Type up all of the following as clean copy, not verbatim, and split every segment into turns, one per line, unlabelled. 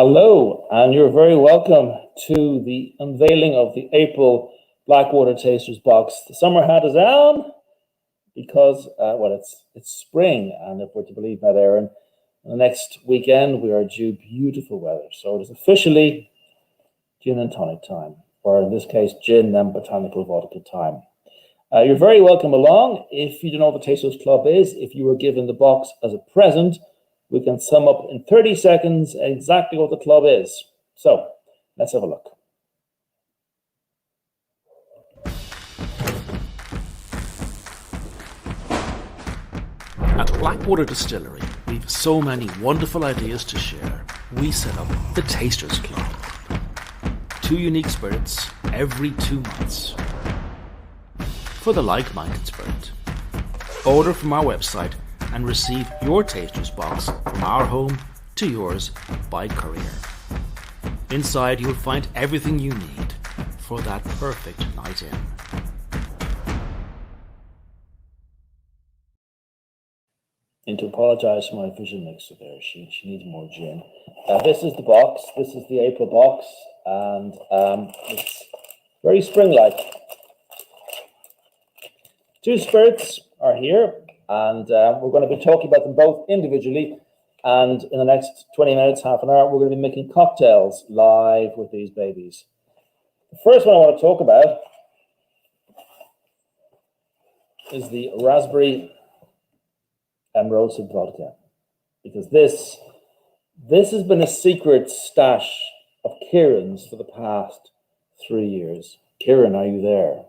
Hello, and you're very welcome to the unveiling of the April Blackwater Tasters box. The summer hat is on because, it's spring, and if we're to believe Matt Aaron, the next weekend we are due beautiful weather. So it is officially gin and tonic time, or in this case, gin and botanical vodka time. You're very welcome along. If you don't know what the Tasters Club is, if you were given the box as a present, we can sum up in 30 seconds exactly what the club is. So let's have a look.
At Blackwater Distillery, we've so many wonderful ideas to share. We set up the Tasters Club. 2 unique spirits every 2 months. For the like-minded spirit. Order from our website and receive your Tasters box from our home to yours by courier. Inside you'll find everything you need for that perfect night in.
And to apologise for my vision mixer there, she needs more gin. This is the box, this is the April box, and it's very spring-like. 2 spirits are here, and we're going to be talking about them both individually, and in the next 20 minutes, half an hour, we're going to be making cocktails live with these babies. The first one I want to talk about is the raspberry and rosehip vodka, because this has been a secret stash of Kieran's for the past 3 years. Kieran, are you there?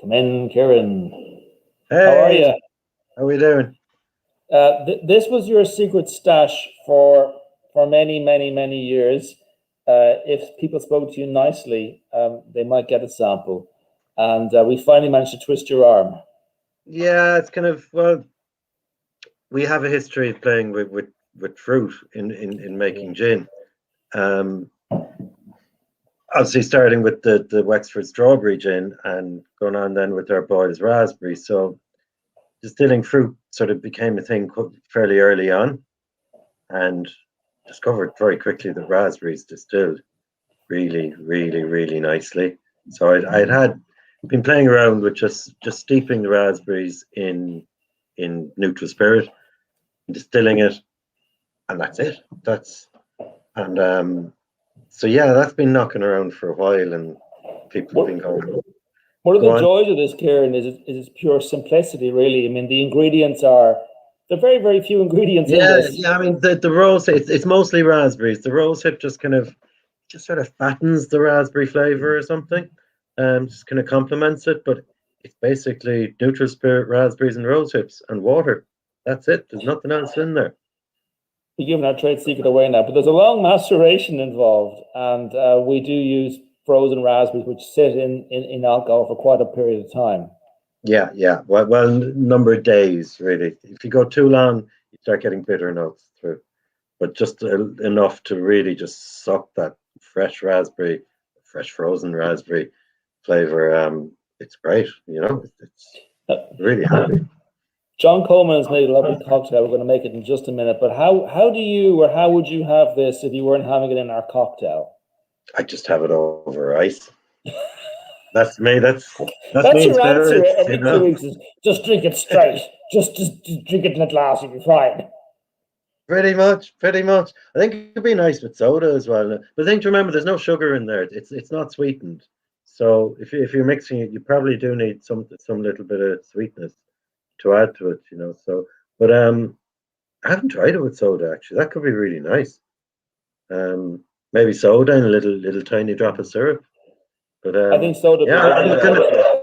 Come in, Kieran.
Hey,
how are you?
How are we doing?
This was your secret stash for many, many, many years. If people spoke to you nicely, they might get a sample. And we finally managed to twist your arm.
Yeah, it's kind of, well, we have a history of playing with fruit in making gin. Obviously starting with the Wexford strawberry gin and going on then with our boys raspberry. So distilling fruit sort of became a thing fairly early on, and discovered very quickly that raspberries distilled really, really, really nicely. So I'd been playing around with just steeping the raspberries in neutral spirit, distilling it, and that's it. So yeah, that's been knocking around for a while, and people have been going.
One of the joys of this, Kieran, is its pure simplicity, really. I mean, the ingredients there are very, very few ingredients in this.
Yeah, I mean, the rose, it's mostly raspberries. The rosehip just sort of fattens the raspberry flavor or something, just kind of complements it, but it's basically neutral spirit, raspberries and rosehips and water. That's it. There's nothing else in there.
You're giving our trade secret away now, but there's a long maceration involved, and we do use frozen raspberries, which sit in alcohol for quite a period of time.
Yeah. Well, number of days, really. If you go too long, you start getting bitter notes through. But just enough to really just suck that fresh frozen raspberry flavor. It's great, It's really happy.
John Coleman has made a lovely cocktail. We're going to make it in just a minute. But how would you have this if you weren't having it in our cocktail?
I just have it over ice. That's me. That's
your answer every 2 weeks. Is just drink it straight. just drink it in a glass. You'll be fine.
Pretty much. I think it'd be nice with soda as well. But the thing to remember, there's no sugar in there. It's not sweetened. So if you're mixing it, you probably do need some little bit of sweetness to add to it, So, but I haven't tried it with soda actually. That could be really nice. Maybe soda and a little tiny drop of syrup. But
I think soda.
Yeah,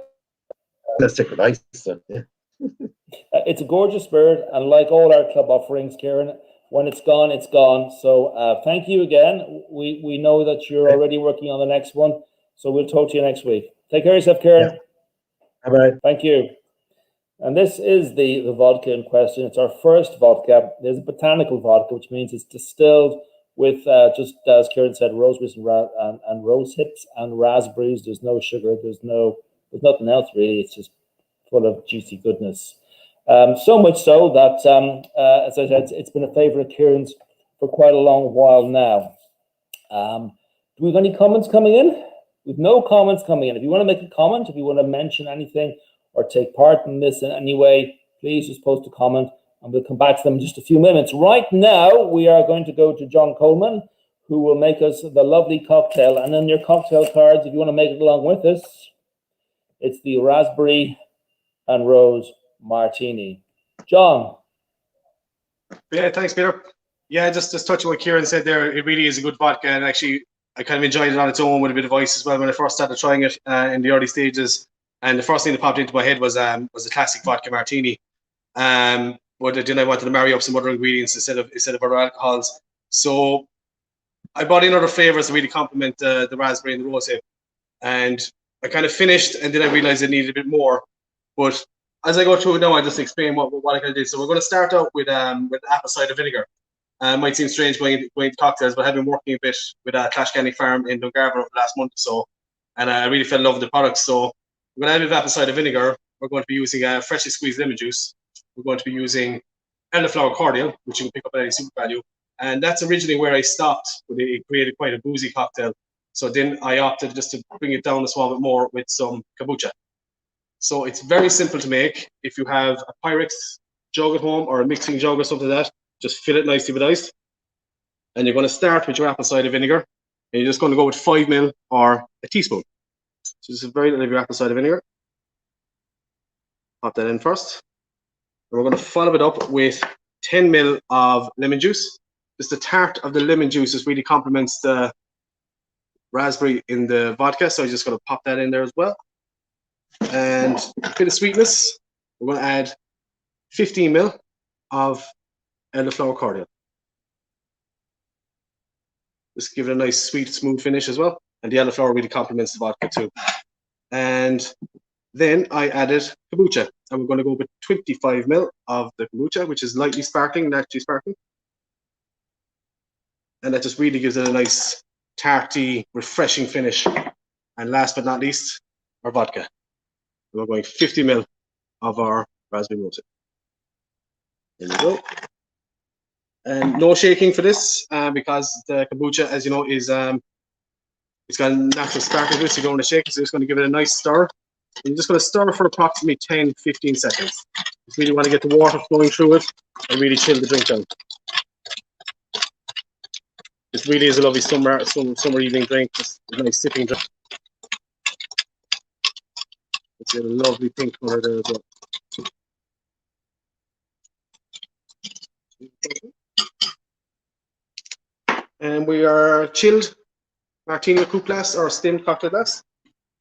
let's stick with ice. So, yeah.
It's a gorgeous spirit, and like all our club offerings, Kieran, when it's gone, it's gone. So thank you again. We know that you're already working on the next one, so we'll talk to you next week. Take care of yourself, Kieran.
Yeah. Bye.
Thank you. And this is the vodka in question. It's our first vodka. There's a botanical vodka, which means it's distilled with, just as Kieran said, roseberries and rose hips and raspberries. There's no sugar. There's nothing else really. It's just full of juicy goodness. So much so that, as I said, it's been a favourite of Kieran's for quite a long while now. Do we have any comments coming in? We've no comments coming in. If you want to make a comment, if you want to mention anything or take part in this in any way, please just post a comment and we'll come back to them in just a few minutes. Right now, we are going to go to John Coleman, who will make us the lovely cocktail. And then your cocktail cards, if you want to make it along with us, it's the raspberry and rose martini. John.
Yeah, thanks, Peter. Yeah, just touching what Kieran said there, it really is a good vodka, and actually I kind of enjoyed it on its own with a bit of ice as well when I first started trying it in the early stages. And the first thing that popped into my head was a classic vodka martini. But then I wanted to marry up some other ingredients instead of other alcohols. So I brought in other flavors to really complement the raspberry and the rosé. And I kind of finished, and then I realized I needed a bit more. But as I go through it now, I just explain what I kind of did. So we're going to start out with apple cider vinegar. Might seem strange going to cocktails, but I've been working a bit with Clashcanny Farm in Dungarvan over the last month or so, and I really fell in love with the product. So we're going to add a bit of apple cider vinegar. We're going to be using freshly squeezed lemon juice. We're going to be using elderflower cordial, which you can pick up at any super value. And that's originally where I stopped, but it created quite a boozy cocktail. So then I opted just to bring it down a small bit more with some kombucha. So it's very simple to make. If you have a Pyrex jug at home or a mixing jug or something like that, just fill it nicely with ice. And you're going to start with your apple cider vinegar. And you're just going to go with 5 ml or a teaspoon. So just a very little of your apple cider vinegar. Pop that in first. And we're going to follow it up with 10 ml of lemon juice. Just the tart of the lemon juice just really complements the raspberry in the vodka. So I'm just going to pop that in there as well. And a bit of sweetness. We're going to add 15 ml of elderflower cordial. Just give it a nice, sweet, smooth finish as well. And the elderflower really complements the vodka too. And then I added kombucha. And we're going to go with 25 ml of the kombucha, which is lightly sparkling, naturally sparkling. And that just really gives it a nice, tarty, refreshing finish. And last but not least, our vodka. We're going 50 ml of our raspberry rosé. There we go. And no shaking for this because the kombucha, as you know, is it's got a natural sparkle to it, so you don't want to shake it. So just going to give it a nice stir. And you're just going to stir for approximately 10-15 seconds. Just really want to get the water flowing through it and really chill the drink down. This really is a lovely summer evening drink. Just a nice sipping drink. It's a lovely pink color there as well. And we are chilled martini coupe glass or steamed cocktail glass.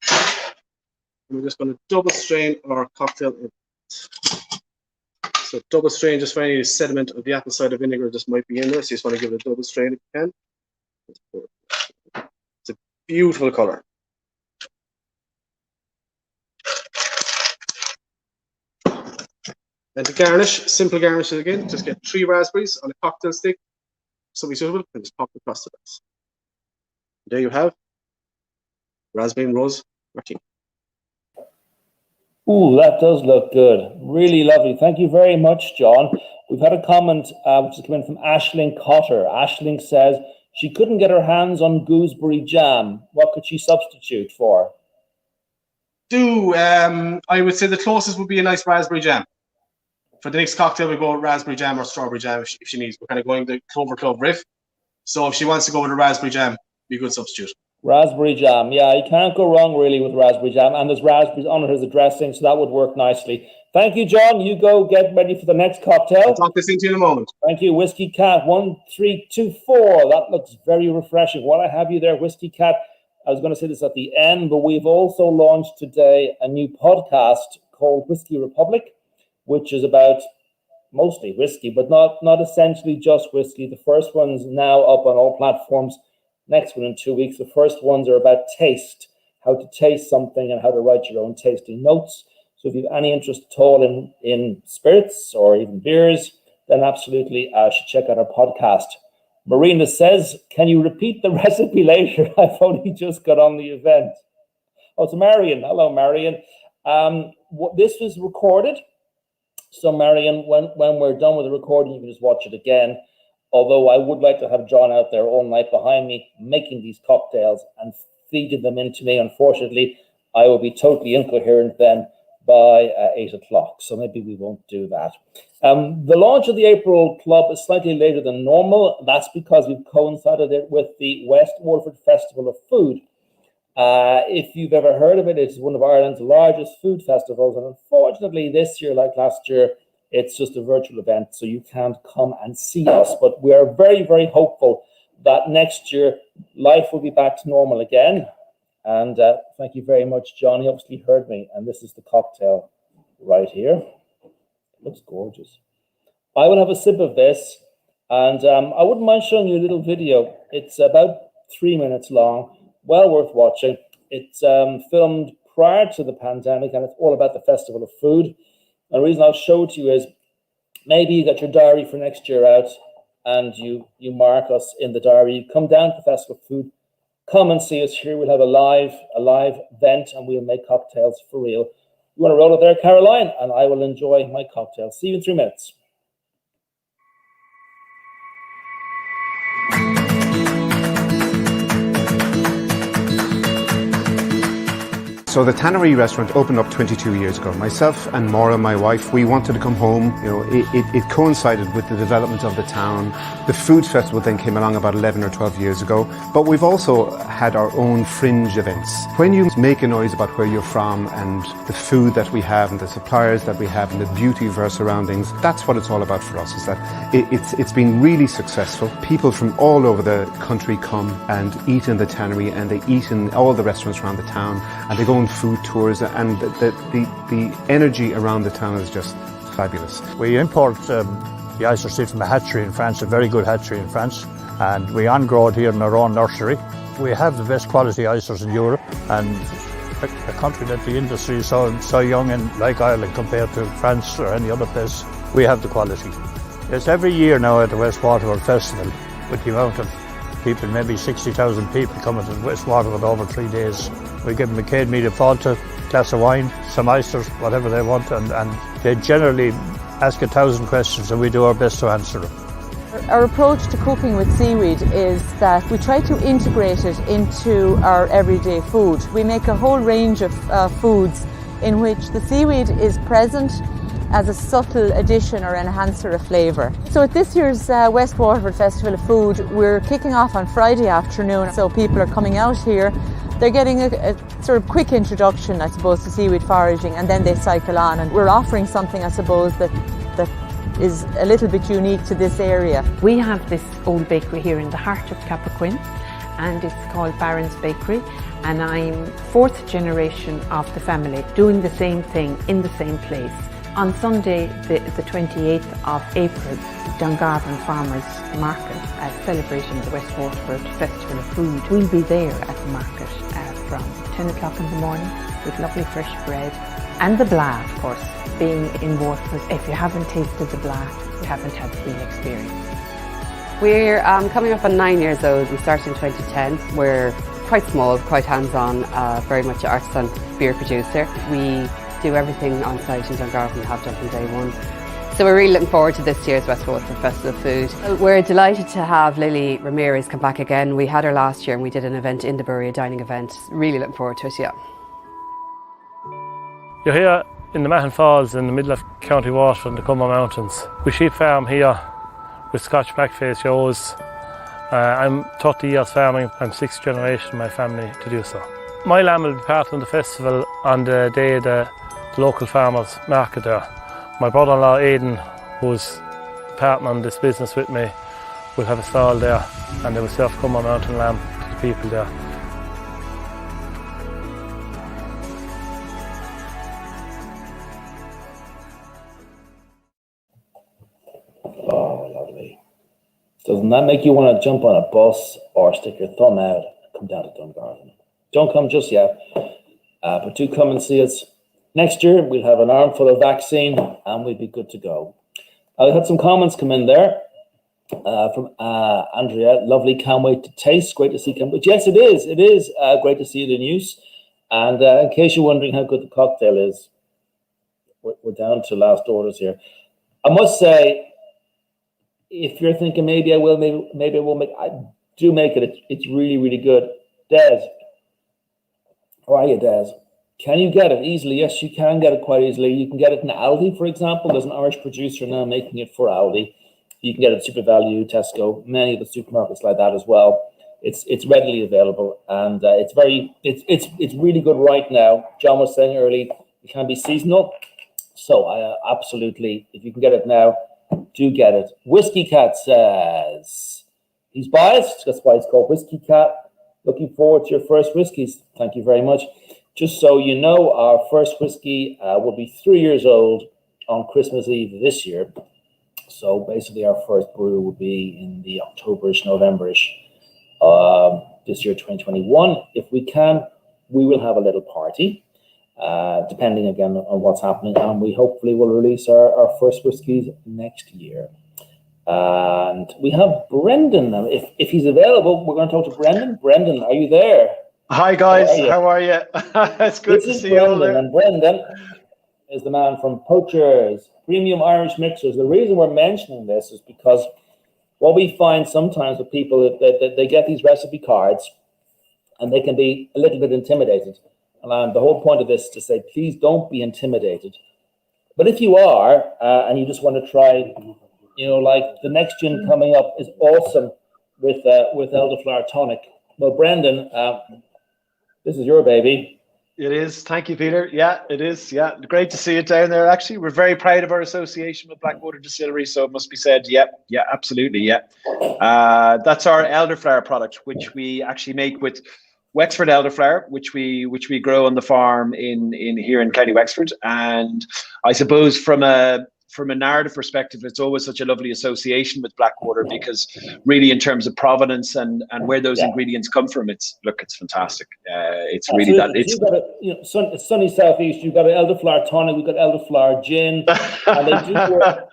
And we're just going to double strain our cocktail in. So double strain just for any sediment of the apple cider vinegar just might be in there. So you just want to give it a double strain if you can. It's a beautiful color. And to garnish, simple garnishes again, just get 3 raspberries on a cocktail stick. Something suitable, and just pop it across the glass. There you have raspberry and rose martini.
Ooh, that does look good. Really lovely. Thank you very much, John. We've had a comment which is coming from Aisling Cotter. Aisling says she couldn't get her hands on gooseberry jam. What could she substitute for?
I would say the closest would be a nice raspberry jam. For the next cocktail, we go with raspberry jam or strawberry jam if she needs. We're kind of going the Clover Club riff. So if she wants to go with a raspberry jam, be a good substitute.
Raspberry jam. Yeah, you can't go wrong really with raspberry jam. And there's raspberries on it as a dressing, so that would work nicely. Thank you, John. You go get ready for the next cocktail.
I'll talk this into you in a moment.
Thank you, Whiskey Cat. 1, 3, 2, 4. That looks very refreshing. While I have you there, Whiskey Cat, I was going to say this at the end, but we've also launched today a new podcast called Whiskey Republic, which is about mostly whiskey, but not essentially just whiskey. The first one's now up on all platforms. Next one in 2 weeks. The first ones are about taste, how to taste something and how to write your own tasting notes. So if you have any interest at all in spirits or even beers, then absolutely should check out our podcast. Marina says, can you repeat the recipe later? I've only just got on the event. Oh, it's Marion. Hello, Marion. This was recorded. So Marion, when we're done with the recording, you can just watch it again. although I would like to have John out there all night behind me making these cocktails and feeding them into me. Unfortunately, I will be totally incoherent then by 8 o'clock, so maybe we won't do that. The launch of the April Club is slightly later than normal. That's because we've coincided it with the West Waterford Festival of Food. If you've ever heard of it, it's one of Ireland's largest food festivals, and unfortunately this year, like last year, it's just a virtual event, so you can't come and see us. But we are very, very hopeful that next year life will be back to normal again. And thank you very much, John. He obviously heard me, and this is the cocktail right here. It looks gorgeous. I will have a sip of this, and I wouldn't mind showing you a little video. It's about 3 minutes long, well worth watching. It's filmed prior to the pandemic, and it's all about the Festival of Food. And the reason I'll show it to you is maybe you got your diary for next year out, and you mark us in the diary. You come down to the Festival of Food. Come and see us here. We'll have a live event, and we'll make cocktails for real. You want to roll it there, Caroline, and I will enjoy my cocktail. See you in 3 minutes.
So the Tannery restaurant opened up 22 years ago. Myself and Maura, my wife, we wanted to come home. You know, it coincided with the development of the town. The food festival then came along about 11 or 12 years ago. But we've also had our own fringe events. When you make a noise about where you're from and the food that we have and the suppliers that we have and the beauty of our surroundings, that's what it's all about for us, is that it's been really successful. People from all over the country come and eat in the Tannery, and they eat in all the restaurants around the town, and they go on food tours, and the energy around the town is just fabulous.
We import the oyster seed from a hatchery in France, a very good hatchery in France, and we on-grow it here in our own nursery. We have the best quality oysters in Europe, and a country that the industry is so young and like Ireland compared to France or any other place, we have the quality. It's every year now at the West Waterford Festival, with the amount of people, maybe 60,000 people coming to West Waterford over 3 days. We give them a canned meat of Fanta, glass of wine, some oysters, whatever they want, and they generally ask 1,000 questions, and we do our best to answer them.
Our approach to cooking with seaweed is that we try to integrate it into our everyday food. We make a whole range of foods in which the seaweed is present as a subtle addition or enhancer of flavour. So at this year's West Waterford Festival of Food, we're kicking off on Friday afternoon, so people are coming out here. They're getting a sort of quick introduction, I suppose, to seaweed foraging, and then they cycle on. And we're offering something, I suppose, that is a little bit unique to this area.
We have this old bakery here in the heart of Cappoquin, and it's called Barron's Bakery, and I'm 4th generation of the family doing the same thing in the same place. On Sunday, the 28th of April, Dungarvan Farmers Market, celebrating the West Waterford Festival of Food. We'll be there at the market from 10 o'clock in the morning with lovely fresh bread. And the blah, of course, being in Waterford. If you haven't tasted the blah, you haven't had the real experience.
We're coming up on 9 years old. We started in 2010. We're quite small, quite hands-on, very much an artisan beer producer. We do everything on site in Dungarvan, have done from day one. So we're really looking forward to this year's West Waterford Festival of Food. We're delighted to have Lily Ramirez come back again. We had her last year and we did an event in the Bury, a dining event. Really looking forward to it, yeah.
You're here in the Mahon Falls in the middle of County Waterford in the Cumber Mountains. We sheep farm here with Scotch blackface ewes. I'm 30 years farming. I'm 6th generation in my family to do so. My lamb will be part of the festival on the day the local farmers market there. My brother-in-law Aidan, who's partner on this business with me, will have a stall there, and they will serve Cumber Mountain lamb to the people there.
Oh, lovely. Doesn't that make you want to jump on a bus or stick your thumb out and come down to Dungarvan? Don't come just yet, but do come and see us. Next year, we'll have an armful of vaccine and we'll be good to go. I had some comments come in there from Andrea. Lovely, can't wait to taste. Great to see Cambridge. Yes, it is. It is great to see it in use. And in case you're wondering how good the cocktail is, we're down to last orders here. I must say, if you're thinking maybe I will, maybe I will make, I do make it. It's really, really good. Des, how are you, Des? Can you get it easily? Yes, you can get it quite easily. You can get it in Aldi, for example. There's an Irish producer now making it for Aldi. You can get it at Super Value, Tesco, many of the supermarkets like that as well. It's readily available, and it's really good right now. John was saying early, it can be seasonal, so I absolutely, if you can get it now, do get it. Whiskey Cat says he's biased. That's why it's called Whiskey Cat. Looking forward to your first whiskeys. Thank you very much. Just so you know, our first whiskey will be 3 years old on Christmas Eve this year. So basically, our first brew will be in the Octoberish, Novemberish this year, 2021. If we can, we will have a little party, depending again on what's happening, and we hopefully will release our first whiskies next year. And we have Brendan now. If he's available, we're going to talk to Brendan. Brendan, are you there?
Hi guys, how are you? It's good to see you all there.
And Brendan is the man from Poacher's Premium Irish Mixers. The reason we're mentioning this is because what we find sometimes with people, that they get these recipe cards and they can be a little bit intimidated. And the whole point of this is to say, please don't be intimidated. But if you are, and you just want to try, like the next gin coming up is awesome with elderflower tonic. Well, Brendan, this is your baby.
It is. Thank you, Peter. Yeah, it is. Yeah, great to see it down there. Actually, we're very proud of our association with Blackwater Distillery. So it must be said. Yeah, absolutely. Yeah, that's our elderflower product, which we actually make with Wexford elderflower, which we grow on the farm in here in County Wexford. And I suppose from a narrative perspective, it's always such a lovely association with Blackwater, because really in terms of provenance and where those ingredients come from, it's fantastic. It's really that it's.
You've got it's sunny southeast. You've got an elderflower tonic. We've got elderflower gin, and they do work.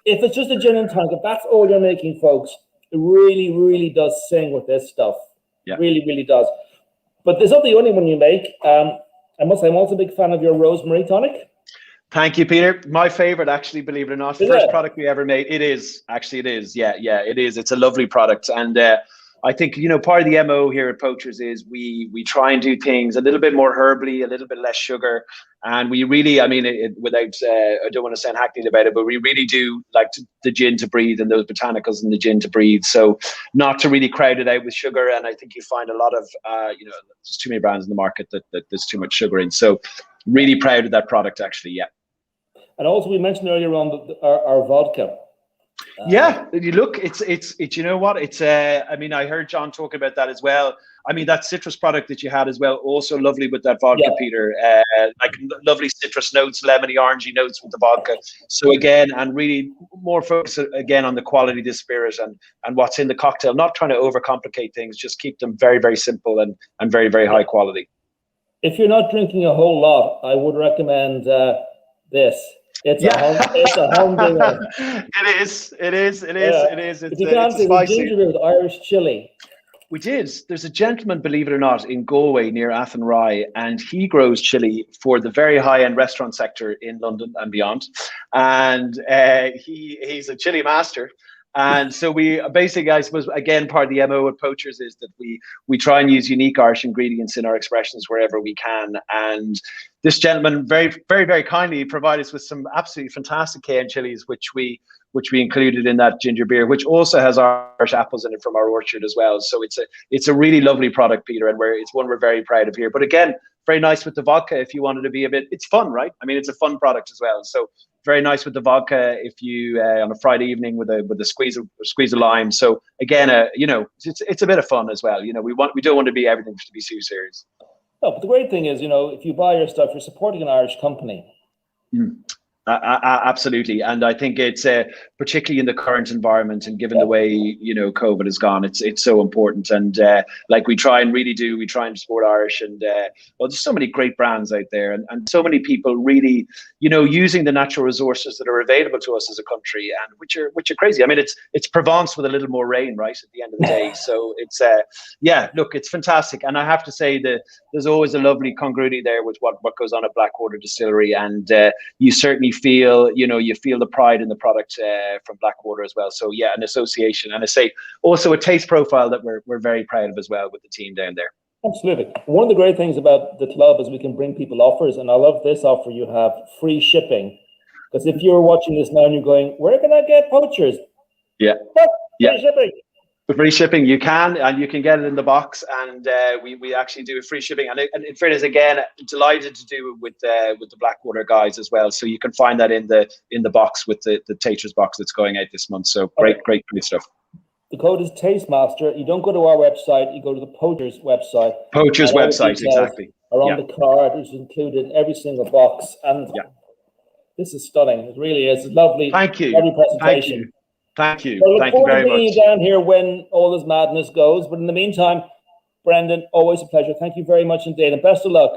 If it's just a gin and tonic, if that's all you're making, folks, it really, really does sing with this stuff.
Yeah.
Really, really does. But there's not the only one you make. I must say, I'm also a big fan of your rosemary tonic.
Thank you, Peter. My favorite, actually, believe it or not, first product we ever made. It is. Yeah, it is. It's a lovely product. And I think, part of the MO here at Poachers is we try and do things a little bit more herbally, a little bit less sugar. And we really, I don't want to sound hackneyed about it, but we really do like the gin to breathe and those botanicals in the gin to breathe. So not to really crowd it out with sugar. And I think you find a lot of, there's too many brands in the market that there's too much sugar in. So really proud of that product, actually. Yeah.
And also, we mentioned earlier on our vodka.
Yeah, you look, it's you know what, it's I heard John talking about that as well. I mean, that citrus product that you had as well, also lovely with that vodka, Peter. Like lovely citrus notes, lemony, orangey notes with the vodka. So again, and really more focus again on the quality of the spirit and what's in the cocktail. Not trying to overcomplicate things, just keep them very, very simple and very, very high quality.
If you're not drinking a whole lot, I would recommend this. It's a home dinner.
It is.
If you can't see, the ginger beer with Irish chili.
We did. There's a gentleman, believe it or not, in Galway near Athenry, and he grows chili for the very high-end restaurant sector in London and beyond. And he's a chili master. And so we basically, I suppose, again, part of the MO at Poachers is that we try and use unique Irish ingredients in our expressions wherever we can. And this gentleman very, very, very kindly provided us with some absolutely fantastic cayenne chilies, which we included in that ginger beer, which also has Irish apples in it from our orchard as well. So it's a really lovely product, Peter, and it's one we're very proud of here. But again, very nice with the vodka if you wanted to be a bit. It's fun, right? I mean, it's a fun product as well. So very nice with the vodka if you on a Friday evening with a squeeze of lime. So again, it's a bit of fun as well. We don't want to be everything to be too serious.
No, but the great thing is, if you buy your stuff, you're supporting an Irish company.
Absolutely, and I think it's particularly in the current environment and given the way COVID has gone, it's so important. And like we try and support Irish, and there's so many great brands out there, and so many people really using the natural resources that are available to us as a country, and which are crazy. I mean, it's Provence with a little more rain, right, at the end of the day. So it's look, it's fantastic, and I have to say that there's always a lovely congruity there with what goes on at Blackwater Distillery, and you certainly feel, you feel the pride in the product from Blackwater as well. So yeah, an association, and I say also a taste profile that we're very proud of as well with the team down there.
Absolutely. One of the great things about the club is we can bring people offers, and I love this offer. You have free shipping, because if you're watching this now and you're going, where can I get poachers?
Yeah.
Free shipping.
The free shipping, you can get it in the box, and we actually do free shipping. And in fairness, again, delighted to do it with the Blackwater guys as well. So you can find that in the box with the Taters box that's going out this month. So great stuff.
The code is Tastemaster. You don't go to our website; you go to the Poachers website.
Poachers website, exactly.
Are on the card, which is included in every single box. And this is stunning. It really is. It's lovely.
Thank you.
Lovely presentation.
Thank you.
Well,
Thank you very much.
You down here when all this madness goes. But in the meantime, Brendan, always a pleasure. Thank you very much indeed, and best of luck.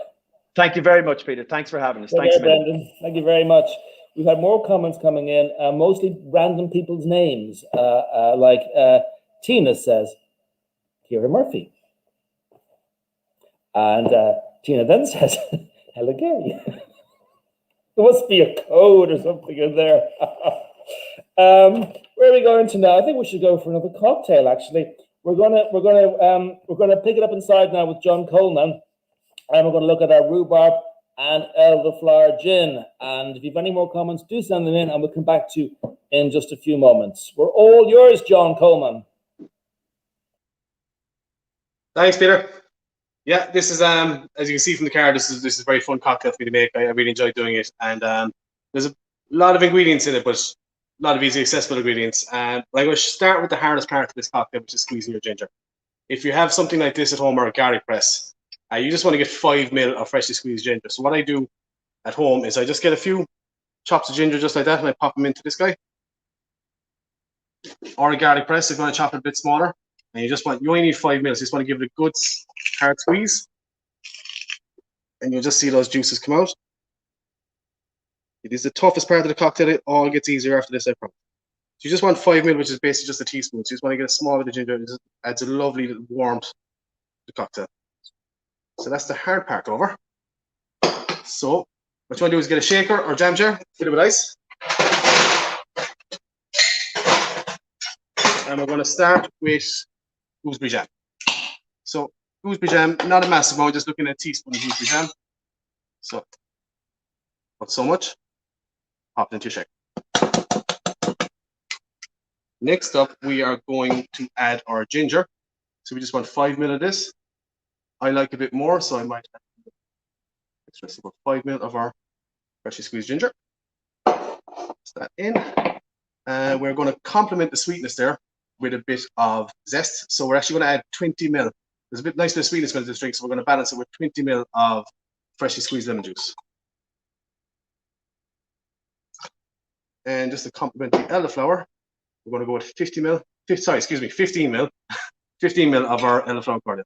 Thank you very much, Peter. Thanks for having us. Thanks,
Brendan. Thank you very much. We've had more comments coming in, mostly random people's names, like Tina says, Kira Murphy. And Tina then says, Hella Gay. There must be a code or something in there. Where are we going to now? I think we should go for another cocktail. Actually, we're gonna pick it up inside now with John Coleman, and we're gonna look at our rhubarb and elderflower gin. And if you have any more comments, do send them in, and we'll come back to you in just a few moments. We're all yours, John Coleman.
Thanks, Peter. Yeah, this is as you can see from the card, this is a very fun cocktail for me to make. I really enjoy doing it, and there's a lot of ingredients in it, but a lot of easily accessible ingredients. And I'm going to start with the hardest part of this cocktail, which is squeezing your ginger. If you have something like this at home or a garlic press, you just want to get 5 ml of freshly squeezed ginger. So what I do at home is I just get a few chops of ginger just like that, and I pop them into this guy. Or a garlic press if you want to chop it a bit smaller. And you only need 5 ml. So you just want to give it a good hard squeeze. And you'll just see those juices come out. It is the toughest part of the cocktail. It all gets easier after this, I promise. So you just want 5 ml, which is basically just a teaspoon. So you just want to get a small bit of ginger. It just adds a lovely warmth to the cocktail. So that's the hard part over. So what you want to do is get a shaker or jam jar, fill it with ice. And we're going to start with gooseberry jam. So gooseberry jam, not a massive amount, just looking at a teaspoon of gooseberry jam. So not so much. Pop it into your shaker. Next up, we are going to add our ginger. So we just want 5 ml of this. I like a bit more, so I might add extra about 5 ml of our freshly squeezed ginger. Put that in. And we're going to complement the sweetness there with a bit of zest. So we're actually going to add 20 ml. There's a nice bit of sweetness in this drink, so we're going to balance it with 20 ml of freshly squeezed lemon juice. And just to complement the elderflower, we're going to go with 15 ml. 15 ml. 15 ml of our elderflower cordial.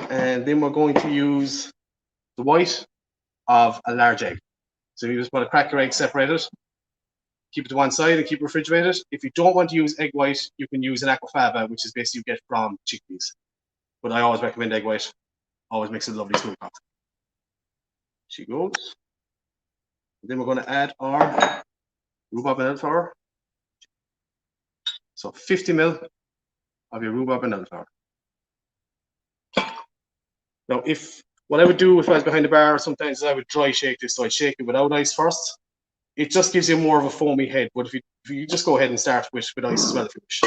And then we're going to use the white of a large egg. So you just want to crack your egg, separate it, keep it to one side and keep it refrigerated. If you don't want to use egg white, you can use an aquafaba, which is basically you get from chickpeas. But I always recommend egg white. Always makes a lovely smooth cocktail. She goes. And then we're going to add our rhubarb and elderflower. So 50 ml of your rhubarb and elderflower. Now, what I would do if I was behind the bar sometimes is I would dry shake this, so I'd shake it without ice first. It just gives you more of a foamy head, but if you just go ahead and start with ice as well if you wish.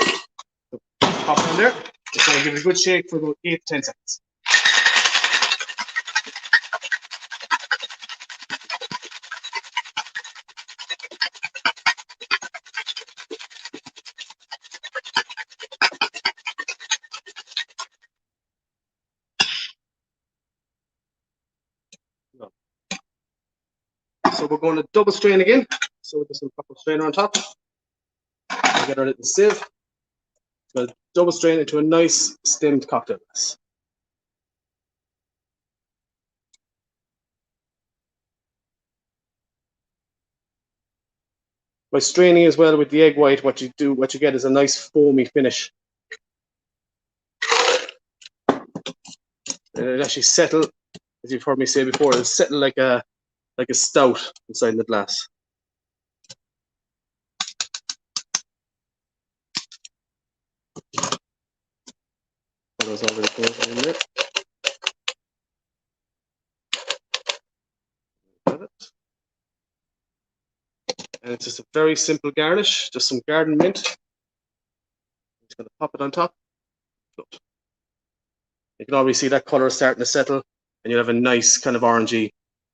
So pop it on there. Just going to give it a good shake for about 8 to 10 seconds. So we're going to double strain again. So with some proper strainer on top. We'll get our little sieve. We'll double strain into a nice stemmed cocktail glass. By straining as well with the egg white, what you get is a nice foamy finish. And it'll actually settle as you've heard me say before, it's sitting like a stout inside the glass. Those already in there. Got it. And it's just a very simple garnish, just some garden mint. Just going to pop it on top. You can already see that colour starting to settle, and you'll have a nice kind of orangey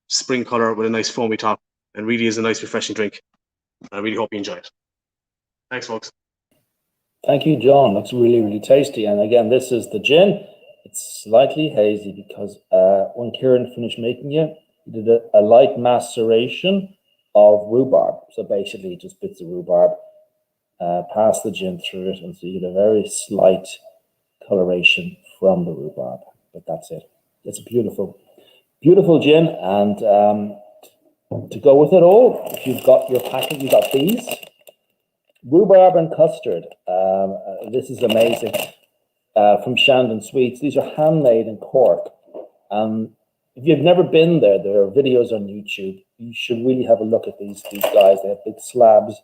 spring colour with a nice foamy top, and really is a nice refreshing drink. I really hope you enjoy it. Thanks, folks.
Thank you, John. Looks really, really tasty. And again, this is the gin. It's slightly hazy because when Kieran finished making it, he did a light maceration of rhubarb. So basically just bits of rhubarb, pass the gin through it, and so you get a very slight coloration from the rhubarb. But that's it. It's a beautiful, beautiful gin. And to go with it all, if you've got your packet, you've got these. Rhubarb and custard. This is amazing. From Shandon Sweets. These are handmade in Cork. If you've never been there, there are videos on YouTube. You should really have a look at these guys. They have big slabs,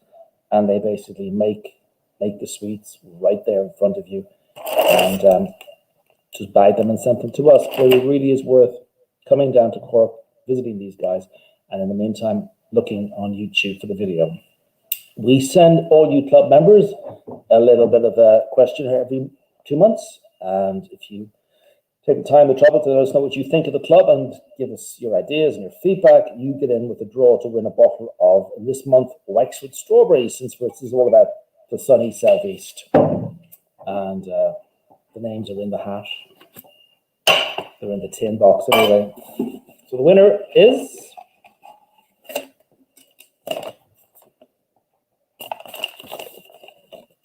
and they basically make the sweets right there in front of you, and just bag them and send them to us. But it really is worth coming down to Cork, visiting these guys, and in the meantime, looking on YouTube for the video. We send all you club members a little bit of a questionnaire every 2 months, and if you take the time, the trouble to let us know what you think of the club and give us your ideas and your feedback, you get in with a draw to win a bottle of this month Wexford Strawberries, since this is all about the sunny southeast. And the names are in the hat. They're in the tin box anyway. So the winner is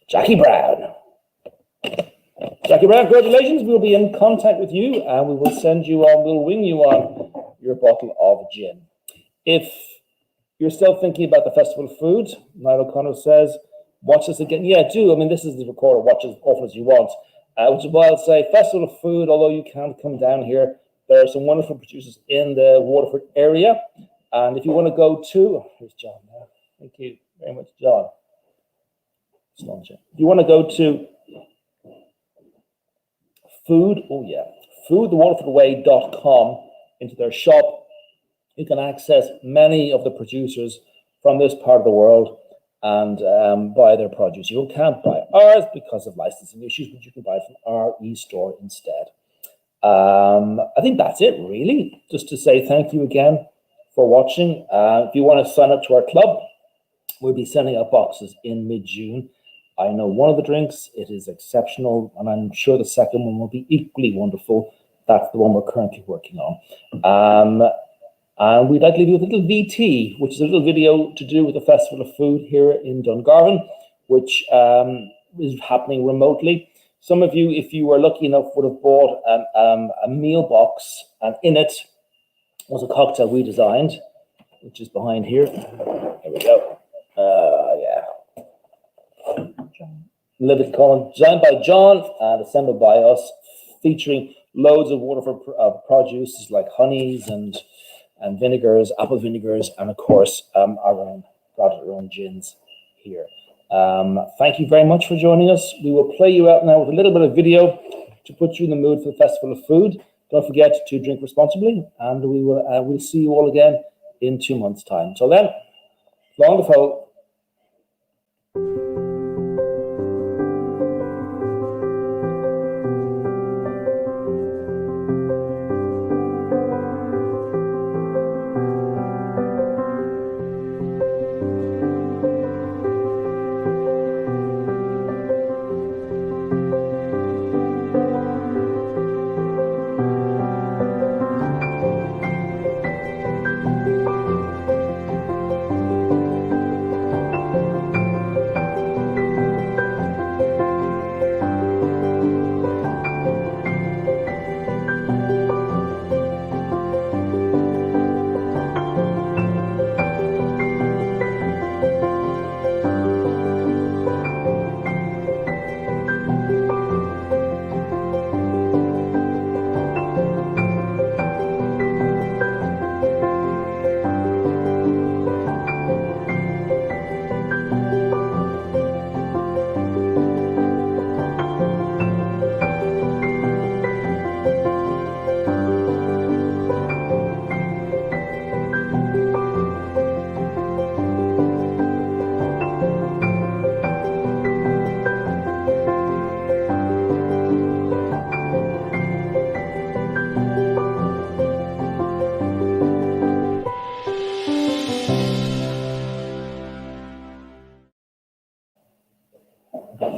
Jackie Brown. Jackie Brown, congratulations. We'll be in contact with you, and we will send you on, we'll ring you on your bottle of gin. If you're still thinking about the Festival of Food, Niall O'Connor says, watch us again. Yeah, do. I mean, this is the recorder. Watch as often as you want. Which is why I'll say Festival of Food, although you can't come down here, there are some wonderful producers in the Waterford area. And if you want to go to, here's John now. Thank you very much, John. If you want to go to foodthewaterfordway.com into their shop, you can access many of the producers from this part of the world and buy their produce. You can't buy ours because of licensing issues, but you can buy from our e-store instead. I think that's it, really. Just to say thank you again for watching. If you want to sign up to our club, we'll be sending out boxes in mid-June. I know one of the drinks, it is exceptional, and I'm sure the second one will be equally wonderful. That's the one we're currently working on. And we'd like to leave you with a little VT, which is a little video to do with the Festival of Food here in Dungarvan, which is happening remotely. Some of you, if you were lucky enough, would have bought a meal box, and in it was a cocktail we designed, which is behind here. There we go. Livid Colin, designed by John and assembled by us, featuring loads of Waterford produce like honeys and vinegars, apple vinegars, and of course our own gins here. Thank you very much for joining us. We will play you out now with a little bit of video to put you in the mood for the Festival of Food. Don't forget to drink responsibly, and we'll see you all again in 2 months' time. Till then, long the